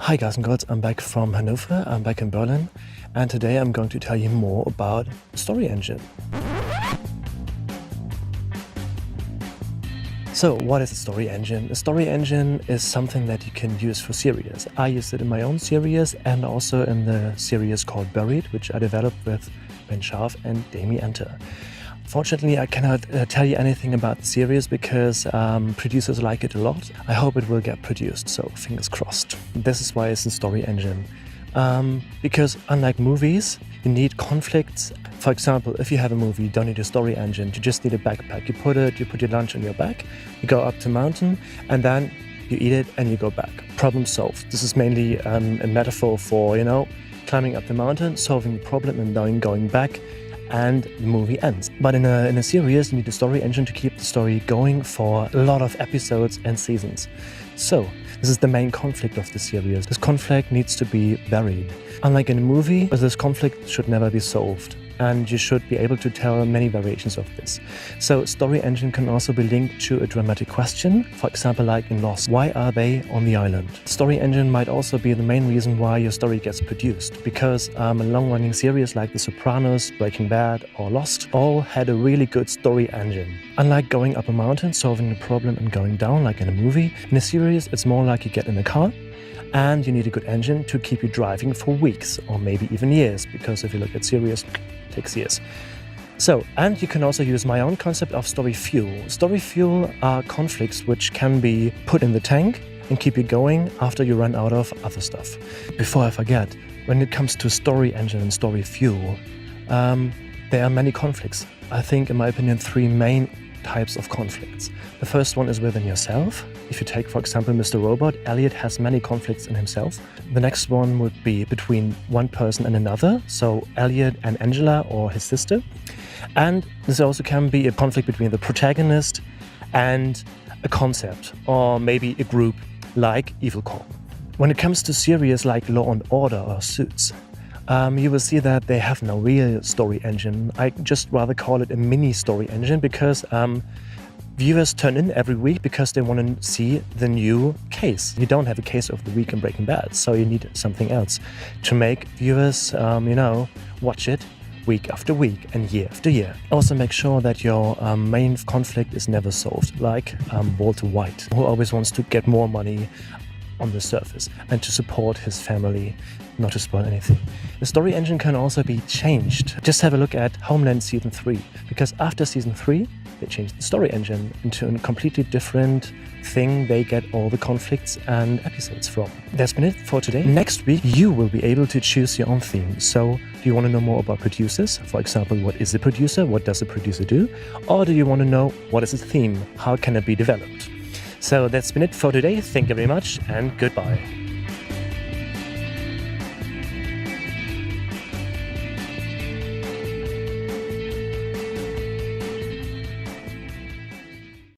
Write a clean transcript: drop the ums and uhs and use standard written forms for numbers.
Hi guys and girls, I'm back from Hanover, I'm back in Berlin, and today I'm going to tell you more about Story Engine. So what is a story engine? A story engine is something that you can use for series. I use it in my own series and also in the series called Buried, which I developed with Ben Scharf and Demi Enter. Fortunately, I cannot tell you anything about the series because producers like it a lot. I hope it will get produced, so fingers crossed. This is why it's a story engine. Because unlike movies, you need conflicts. For example, if you have a movie, you don't need a story engine, you just need a backpack. You put your lunch on your back, you go up the mountain, and then you eat it and you go back. Problem solved. This is mainly a metaphor for, climbing up the mountain, solving the problem, and then going back, and the movie ends. But in a series, you need a story engine to keep the story going for a lot of episodes and seasons. So this is the main conflict of the series. This conflict needs to be buried. Unlike in a movie, this conflict should never be solved, and you should be able to tell many variations of this. So story engine can also be linked to a dramatic question, for example like in Lost. Why are they on the island? Story engine might also be the main reason why your story gets produced, because a long-running series like The Sopranos, Breaking Bad or Lost all had a really good story engine. Unlike going up a mountain, solving a problem and going down like in a movie, in a series it's more like you get in a car and you need a good engine to keep you driving for weeks or maybe even years, because if you look at series, it takes years. So, and you can also use my own concept of story fuel. Story fuel are conflicts which can be put in the tank and keep you going after you run out of other stuff. Before I forget, when it comes to story engine and story fuel, there are many conflicts. I think, in my opinion, three main types of conflicts. The first one is within yourself. If you take, for example, Mr. Robot, Elliot has many conflicts in himself. The next one would be between one person and another, so Elliot and Angela or his sister. And this also can be a conflict between the protagonist and a concept, or maybe a group like Evil Corp. When it comes to series like Law and Order or Suits, you will see that they have no real story engine. I just rather call it a mini story engine because viewers turn in every week because they want to see the new case. You don't have a case of the week in Breaking Bad, so you need something else to make viewers, watch it week after week and year after year. Also make sure that your main conflict is never solved, like Walter White, who always wants to get more money on the surface and to support his family, not to spoil anything. The story engine can also be changed. Just have a look at Homeland Season 3, because after Season 3, they changed the story engine into a completely different thing they get all the conflicts and episodes from. That's been it for today. Next week, you will be able to choose your own theme. So, do you want to know more about producers? For example, what is a producer? What does a producer do? Or do you want to know what is a theme? How can it be developed? So that's been it for today. Thank you very much and goodbye.